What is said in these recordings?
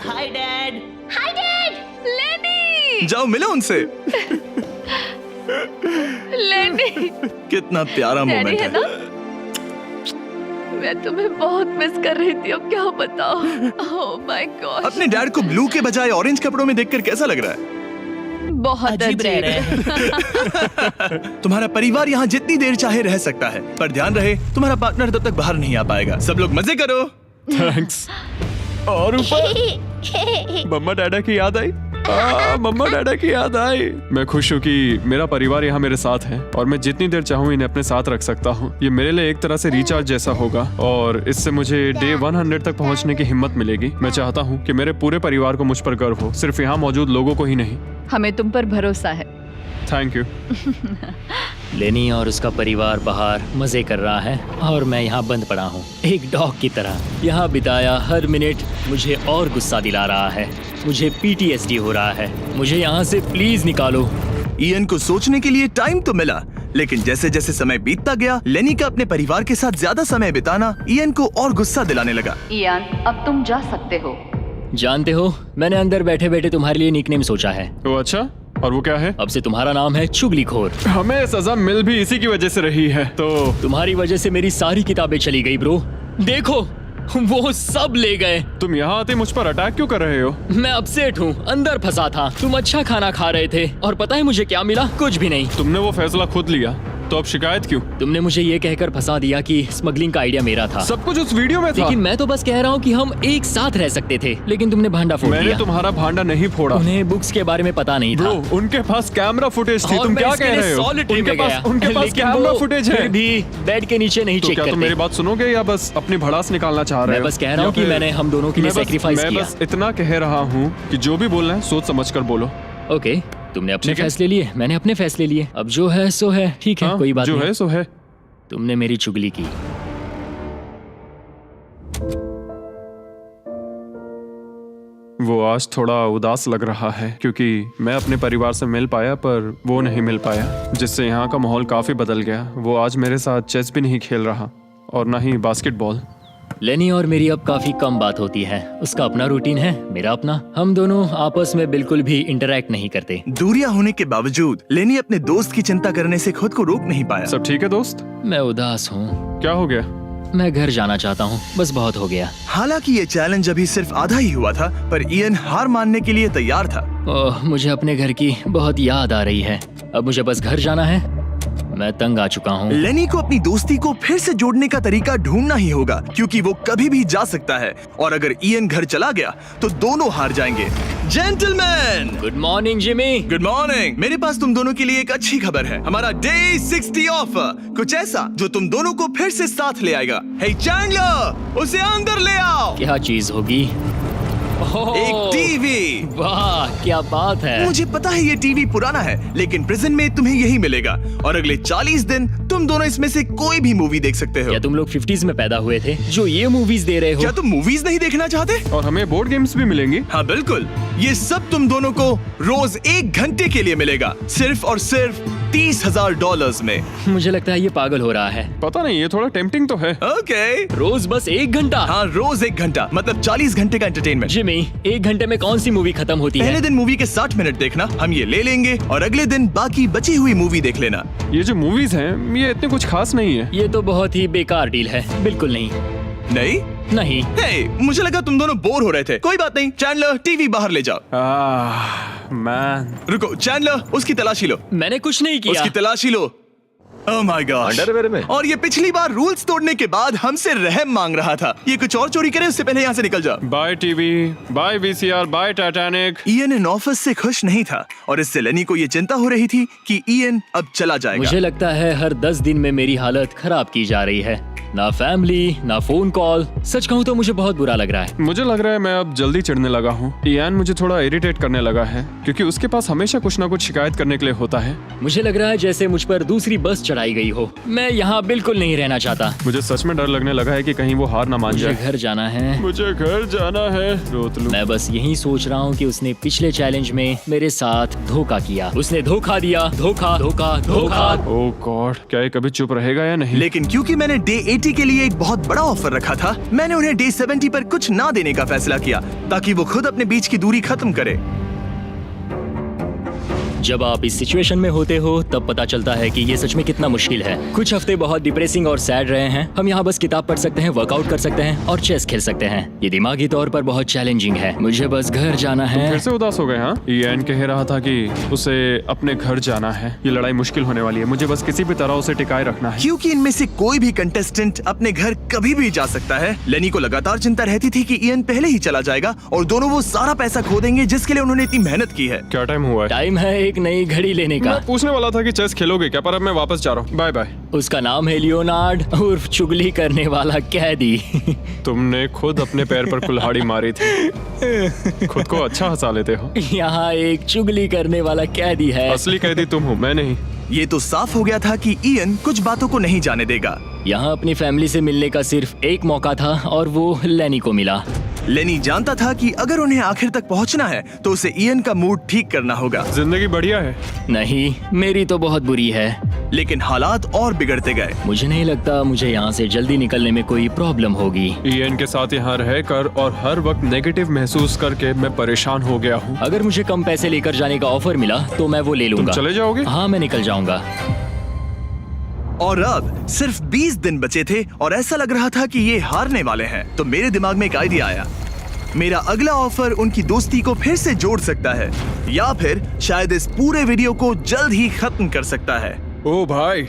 Hi dad. Hi dad. लेनी। जाओ मिलो उनसे। लेनी। कितना प्यारा डैडी मोमेंट है है ना? मैं तुम्हें बहुत मिस कर रही थी, अब क्या बताओ। Oh my God. अपने डैड को ब्लू के बजाय ऑरेंज कपड़ों में देखकर कैसा लग रहा है? बहुत अजीब रह रहे हैं। तुम्हारा परिवार यहाँ जितनी देर चाहे रह सकता है, पर ध्यान रहे तुम्हारा पार्टनर तब तक बाहर नहीं आ पाएगा। सब लोग मजे करो। थैंक्स। और ऊपर मम्मा डैडा की याद आई। मम्मा डैडा की याद आई। मैं खुश हूँ कि मेरा परिवार यहाँ मेरे साथ है और मैं जितनी देर चाहूँ इन्हें अपने साथ रख सकता हूँ। ये मेरे लिए एक तरह से रिचार्ज जैसा होगा और इससे मुझे डे 100 तक पहुँचने की हिम्मत मिलेगी। मैं चाहता हूँ कि मेरे पूरे परिवार को मुझ पर गर्व हो, सिर्फ यहाँ मौजूद लोगों को ही नहीं। हमें तुम पर भरोसा है। Thank you. लेनी और उसका परिवार बाहर मजे कर रहा है और मैं यहाँ बंद पड़ा हूँ एक डॉग की तरह। यहाँ बिताया हर मिनट मुझे और गुस्सा दिला रहा है। मुझे PTSD हो रहा है। मुझे यहाँ से प्लीज निकालो। इयन को सोचने के लिए टाइम तो मिला, लेकिन जैसे जैसे समय बीतता गया, लेनी का अपने परिवार के साथ ज्यादा समय बिताना इयन को और गुस्सा दिलाने लगा। इयान, अब तुम जा सकते हो। जानते हो, मैंने अंदर बैठे बैठे तुम्हारे लिए निकनेम सोचा है। तो अच्छा, और वो क्या है? अब से तुम्हारा नाम है चुगलीखोर। हमें सजा मिल भी इसी की वजह से रही है। तो तुम्हारी वजह से मेरी सारी किताबें चली गई ब्रो। देखो, वो सब ले गए। तुम यहाँ आते मुझ पर अटैक क्यों कर रहे हो? मैं अपसेट हूँ, अंदर फंसा था। तुम अच्छा खाना खा रहे थे और पता है मुझे क्या मिला? कुछ भी नहीं। तुमने वो फैसला खुद लिया, तो अब शिकायत क्यों? तुमने मुझे ये कहकर फंसा दिया कि स्मगलिंग का आइडिया मेरा था। सब कुछ उस वीडियो में था। लेकिन मैं तो बस कह रहा हूँ कि हम एक साथ रह सकते थे, लेकिन तुमने भांडा फोड़ मैंने दिया। तुम्हारा भांडा नहीं फोड़ा। उन्हें बुक्स के बारे में पता नहीं था। ब्रो, उनके पास कैमरा फुटेज थी। और तुम मैं क्या इसके कह लिए रहे हो? solitary में गया। उनके पास लेकिन कैमरा वो फुटेज है। फिर भी बेड के नीचे नहीं तो चेक क्या करते। तुम मेरी बात सुनोगे या बस अपनी भड़ास निकालना चाह रहे मैं हो? बस कह रहा हूँ या कि फिर- मैंने हम दोनों के लिए सेक्रीफाइस मैं किया। बस इतना कह रहा हूँ कि जो भी बोलना है सोच समझ कर बोलो। ओके, तुमने अपने ठीक है। फैसले लिए, मैंने अपने फैसले लिए। अब जो है सो है। ठीक है, हाँ, कोई बात जो नहीं। है सो है। तुमने मेरी चुगली की। वो आज थोड़ा उदास लग रहा है क्योंकि मैं अपने परिवार से मिल पाया पर वो नहीं मिल पाया, जिससे यहाँ का माहौल काफी बदल गया। वो आज मेरे साथ चेस भी नहीं खेल रहा और ना ही बास्केटबॉल। लेनी और मेरी अब काफी कम बात होती है। उसका अपना रूटीन है, मेरा अपना। हम दोनों आपस में बिल्कुल भी इंटरैक्ट नहीं करते। दूरियां होने के बावजूद लेनी अपने दोस्त की चिंता करने से खुद को रोक नहीं पाया। सब ठीक है दोस्त? मैं उदास हूँ। क्या हो गया? मैं घर जाना चाहता हूँ, बस बहुत हो गया। हालांकि ये चैलेंज अभी सिर्फ आधा ही हुआ था, पर इयन हार मानने के लिए तैयार था। ओह, मुझे अपने घर की बहुत याद आ रही है। अब मुझे बस घर जाना है। मैं तंग आ चुका हूँ। लेनी को अपनी दोस्ती को फिर से जोड़ने का तरीका ढूंढना ही होगा, क्योंकि वो कभी भी जा सकता है और अगर इयन घर चला गया तो दोनों हार जाएंगे। Gentleman, good morning Jimmy. Good morning. मेरे पास तुम दोनों के लिए एक अच्छी खबर है। हमारा डे 60 ऑफर, कुछ ऐसा जो तुम दोनों को फिर से साथ ले आएगा। हे चैंडलर, उसे अंदर ले आओ। क्या चीज होगी? एक टीवी। वाह, क्या बात है। मुझे पता है ये टीवी पुराना है, लेकिन प्रेजेंट में तुम्हें यही मिलेगा और अगले 40 दिन तुम दोनों इसमें से कोई भी मूवी देख सकते हो। क्या तुम लोग 50s में पैदा हुए थे जो ये मूवीज दे रहे हो? क्या तुम मूवीज नहीं देखना चाहते? और हमें बोर्ड गेम्स भी मिलेंगी। हाँ बिल्कुल, ये सब तुम दोनों को रोज 1 घंटे के लिए मिलेगा, सिर्फ और सिर्फ $30,000 में। मुझे लगता है ये पागल हो रहा है। पता नहीं, ये थोड़ा टेम्पटिंग तो है। ओके। रोज बस 1 घंटा? हाँ, रोज 1 घंटा, मतलब 40 घंटे का एंटरटेनमेंट। जिमी, 1 घंटे में कौन सी मूवी खत्म होती पहले है? दिन मूवी के 60 मिनट देखना, हम ये ले लेंगे और अगले दिन बाकी बची हुई मूवी देख लेना। ये जो मूवीज हैं ये इतने कुछ खास नहीं है। ये तो बहुत ही बेकार डील है। बिल्कुल नहीं। नहीं? नहीं। हे, मुझे लगा तुम दोनों बोर हो रहे थे। कोई बात नहीं, चैंडलर टीवी बाहर ले जाओ। मैन। रुको चैंडलर, उसकी तलाशी लो। मैंने कुछ नहीं किया। उसकी तलाशी लो। Oh my gosh। अंडरवेयर में। और ये पिछली बार रूल्स तोड़ने के बाद हमसे रहम मांग रहा था। ये कुछ और चोरी करे उससे पहले यहाँ से निकल जा। Bye TV, bye VCR, bye Titanic. Ian इन ऑफिस से खुश नहीं था और इससे लेनी को ये चिंता हो रही थी कि इयन अब चला जाएगा। मुझे लगता है हर 10 दिन में मेरी हालत खराब की जा रही है। ना फैमिली, ना फोन कॉल। सच कहूँ तो मुझे बहुत बुरा लग रहा है। मुझे लग रहा है मैं अब जल्दी चिढ़ने लगा हूँ। इयान मुझे थोड़ा इरिटेट करने लगा है क्योंकि उसके पास हमेशा कुछ ना कुछ शिकायत करने के लिए होता है। मुझे लग रहा है जैसे मुझ पर दूसरी बस चढ़ा लड़ाई गई हो। मैं यहाँ बिल्कुल नहीं रहना चाहता। मुझे सच में डर लगने लगा है कि कहीं वो हार ना मान मुझे जाए। घर जाना है। मुझे घर जाना है। रोतलू। मैं बस यही सोच रहा हूँ कि उसने पिछले चैलेंज में मेरे साथ धोखा किया। उसने धोखा दिया। धोखा धोखा धोखा। ओह गॉड, क्या ये कभी चुप रहेगा या नहीं? लेकिन क्योंकि मैंने डे 80 के लिए एक बहुत बड़ा ऑफर रखा था, मैंने उन्हें डे 70 पर कुछ ना देने का फैसला किया ताकि वो खुद अपने बीच की दूरी खत्म करे। जब आप इस सिचुएशन में होते हो तब पता चलता है कि ये सच में कितना मुश्किल है। कुछ हफ्ते बहुत डिप्रेसिंग और सैड रहे हैं। हम यहाँ बस किताब पढ़ सकते हैं, वर्कआउट कर सकते हैं और चेस खेल सकते हैं। ये दिमागी तौर पर बहुत चैलेंजिंग है। मुझे बस घर जाना है। फिर से उदास हो गए? हाँ, ईएन कह रहा था कि उसे अपने घर जाना है। ये लड़ाई मुश्किल होने वाली है। मुझे बस किसी भी तरह उसे टिकाए रखना है। क्योंकि इनमें से कोई भी कंटेस्टेंट अपने घर कभी भी जा सकता है। लेनी को लगातार चिंता रहती थी कि ईएन पहले ही चला जाएगा और दोनों वो सारा पैसा खो देंगे जिसके लिए उन्होंने इतनी मेहनत की है। क्या टाइम हुआ है? टाइम है एक नई घड़ी लेने का। मैं पूछने वाला था कि चेस खेलोगे क्या, पर अब मैं वापस जा रहा हूँ। Bye bye. उसका नाम है लियोनार्ड उर्फ चुगली करने वाला कैदी। तुमने खुद अपने पैर पर कुल्हाड़ी मारी थी। खुद को अच्छा हंसा लेते हो। यहाँ एक चुगली करने वाला कैदी है। असली कैदी तुम हो, मैं नहीं। ये तो साफ हो गया था कि ईएन कुछ बातों को नहीं जाने देगा। यहाँ अपनी फैमिली से मिलने का सिर्फ एक मौका था और वो लेनी को मिला। लेनी जानता था कि अगर उन्हें आखिर तक पहुंचना है तो उसे ईएन का मूड ठीक करना होगा। जिंदगी बढ़िया है। नहीं, मेरी तो बहुत बुरी है। लेकिन हालात और बिगड़ते गए। मुझे नहीं लगता मुझे यहाँ से जल्दी निकलने में कोई प्रॉब्लम होगी। ईएन के साथ यहाँ रहकर और हर वक्त नेगेटिव महसूस करके मैं परेशान हो गया हूँ। अगर मुझे कम पैसे लेकर जाने का ऑफर मिला तो मैं वो ले लूंगा। चले जाओगे? हाँ, मैं निकल जाऊंगा। और अब सिर्फ 20 दिन बचे थे और ऐसा लग रहा था कि ये हारने वाले हैं। तो मेरे दिमाग में एक आइडिया आया। मेरा अगला ऑफर उनकी दोस्ती को फिर से जोड़ सकता है या फिर शायद इस पूरे वीडियो को जल्द ही खत्म कर सकता है। ओ भाई,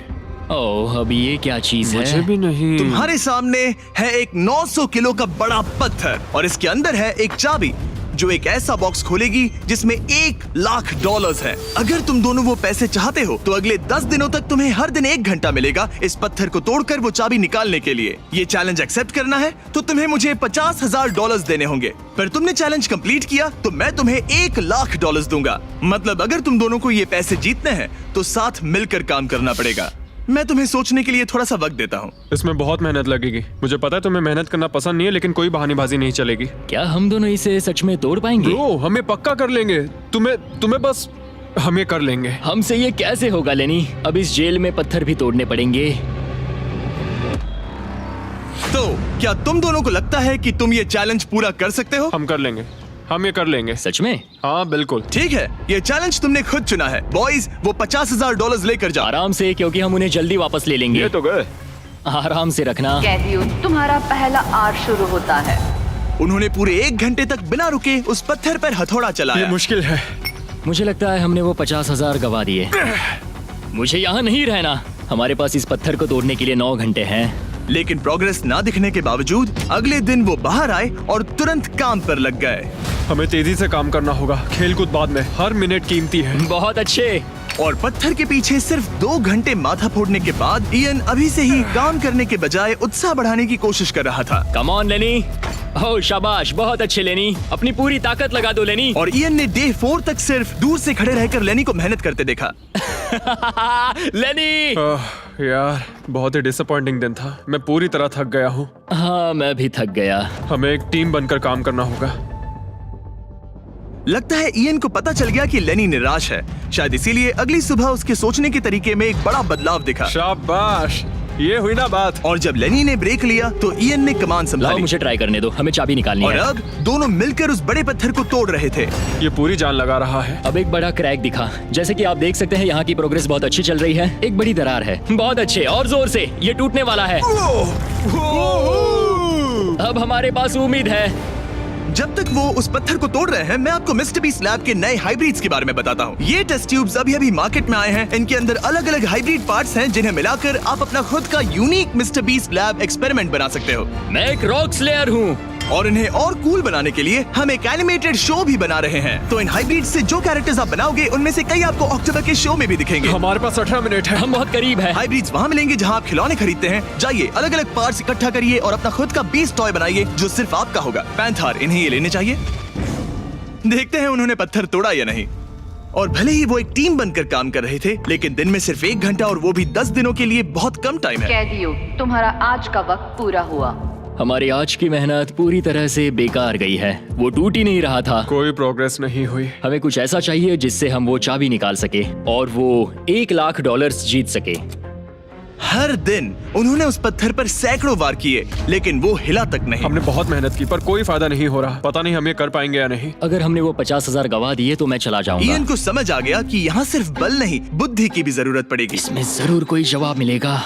ओह, अब ये क्या चीज मुझे है? भी नहीं। तुम्हारे सामने है एक 900 किलो का बड़ा पत्थर और इसके अंदर है एक चाबी जो एक ऐसा बॉक्स खोलेगी जिसमें $1,00,000 है। अगर तुम दोनों वो पैसे चाहते हो तो अगले 10 दिनों तक तुम्हें हर दिन 1 घंटा मिलेगा इस पत्थर को तोड़कर वो चाबी निकालने के लिए। ये चैलेंज एक्सेप्ट करना है तो तुम्हें मुझे $50,000 देने होंगे। पर तुमने चैलेंज कंप्लीट किया तो मैं तुम्हें $1,00,000 दूंगा। मतलब अगर तुम दोनों को ये पैसे जीतने हैं तो साथ मिलकर काम करना पड़ेगा। मैं तुम्हें सोचने के लिए थोड़ा सा वक्त देता हूँ। इसमें बहुत मेहनत लगेगी। मुझे पता है तुम्हें मेहनत करना पसंद नहीं है, लेकिन कोई बहानेबाजी नहीं चलेगी। क्या हम दोनों इसे सच में तोड़ पाएंगे? ब्रो, हमें पक्का कर लेंगे। तुम्हें बस हम ये कर लेंगे। हमसे ये कैसे होगा लेनी? अब इस जेल में पत्थर भी तोड़ने पड़ेंगे। तो क्या तुम दोनों को लगता है कि तुम ये चैलेंज पूरा कर सकते हो? हम कर लेंगे। हम ये कर लेंगे। सच में? हाँ बिल्कुल। ठीक है, ये चैलेंज तुमने खुद चुना है। बॉयज, वो $50,000 लेकर जाओ। आराम से, क्योंकि हम उन्हें जल्दी वापस ले लेंगे। ये तो गए। आराम से रखना। कैदियों, तुम्हारा पहला आर शुरू होता है। उन्होंने पूरे 1 घंटे तक बिना रुके उस पत्थर पर हथौड़ा ये चलाया। मुश्किल है। मुझे लगता है हमने वो 50,000 गवा दिए। मुझे यहाँ नहीं रहना। हमारे पास इस पत्थर को तोड़ने के लिए 9 घंटे हैं। लेकिन प्रोग्रेस ना दिखने के बावजूद अगले दिन वो बाहर आए और तुरंत काम पर लग गए। हमें तेजी से काम करना होगा। खेलकूद बाद में, हर मिनट कीमती है। बहुत अच्छे। और पत्थर के पीछे सिर्फ 2 घंटे माथा फोड़ने के बाद ईएन अभी से ही काम करने के बजाय उत्साह बढ़ाने की कोशिश कर रहा था। कम ऑन लेनी। ओह शाबाश, बहुत अच्छे लेनी। अपनी पूरी ताकत लगा दो लेनी। और ईएन ने डे 4 तक सिर्फ दूर से खड़े रहकर लेनी को मेहनत करते देखा। लेनी। यार, बहुत ही डिसअपॉइंटिंग दिन था। मैं पूरी तरह थक गया हूँ। हाँ, मैं भी थक गया। हमें एक टीम बनकर काम करना होगा। लगता है ईएन को पता चल गया कि लेनी निराश है। शायद इसीलिए अगली सुबह उसके सोचने के तरीके में एक बड़ा बदलाव दिखा। शाबाश, ये हुई ना बात। और जब लेनी ने ब्रेक लिया तो ईएन ने कमान लाओ, संभाली। मुझे ट्राई करने दो। हमें चाबी निकालनी और है। अब दोनों मिलकर उस बड़े पत्थर को तोड़ रहे थे। ये पूरी जान लगा रहा है। अब एक बड़ा क्रैक दिखा। जैसे कि आप देख सकते हैं, यहाँ की प्रोग्रेस बहुत अच्छी चल रही है। एक बड़ी दरार है। बहुत अच्छे, और जोर से। ये टूटने वाला है। अब हमारे पास उम्मीद है। जब तक वो उस पत्थर को तोड़ रहे हैं, मैं आपको मिस्टर बीस्ट लैब के नए हाइब्रिड्स के बारे में बताता हूँ। ये टेस्ट ट्यूब्स अभी मार्केट में आए हैं। इनके अंदर अलग अलग हाइब्रिड पार्ट्स हैं जिन्हें मिलाकर आप अपना खुद का unique mister beast lab experiment बना सकते हो। मैं एक रॉक स्लेयर हूँ। और इन्हें और कूल बनाने के लिए हम एक एनिमेटेड शो भी बना रहे हैं। तो इन हाइब्रिड से जो कैरेक्टर्स आप बनाओगे उनमें से कई आपको अक्टूबर के शो में भी दिखेंगे। हमारे पास 18 मिनट है। हम बहुत करीब है। हाइब्रिड्स वहाँ मिलेंगे जहाँ आप खिलौने खरीदते हैं। जाइए, अलग अलग पार्ट्स इकट्ठा करिए और अपना खुद का बीस्ट टॉय बनाइए जो सिर्फ आपका होगा। पैंथर, इन्हें ये लेने चाहिए। देखते हैं उन्होंने पत्थर तोड़ा या नहीं। और भले ही वो एक टीम बनकर काम कर रहे थे, लेकिन दिन में सिर्फ 1 घंटा, और वो भी 10 दिनों के लिए बहुत कम टाइम है। कैदियों, तुम्हारा आज का वक्त पूरा हुआ। हमारी आज की मेहनत पूरी तरह से बेकार गई है। वो टूट ही नहीं रहा था। कोई प्रोग्रेस नहीं हुई। हमें कुछ ऐसा चाहिए जिससे हम वो चाबी निकाल सके और वो $1,00,000 जीत सके। हर दिन उन्होंने उस पत्थर पर सैकड़ों वार किए, लेकिन वो हिला तक नहीं। हमने बहुत मेहनत की पर कोई फायदा नहीं हो रहा। पता नहीं हम ये कर पाएंगे या नहीं। अगर हमने वो 50,000 गवा दिए तो मैं चला जाऊंगा। इयन को समझ आ गया कि यहाँ सिर्फ बल नहीं, बुद्धि की भी जरूरत पड़ेगी। इसमें जरूर कोई जवाब मिलेगा।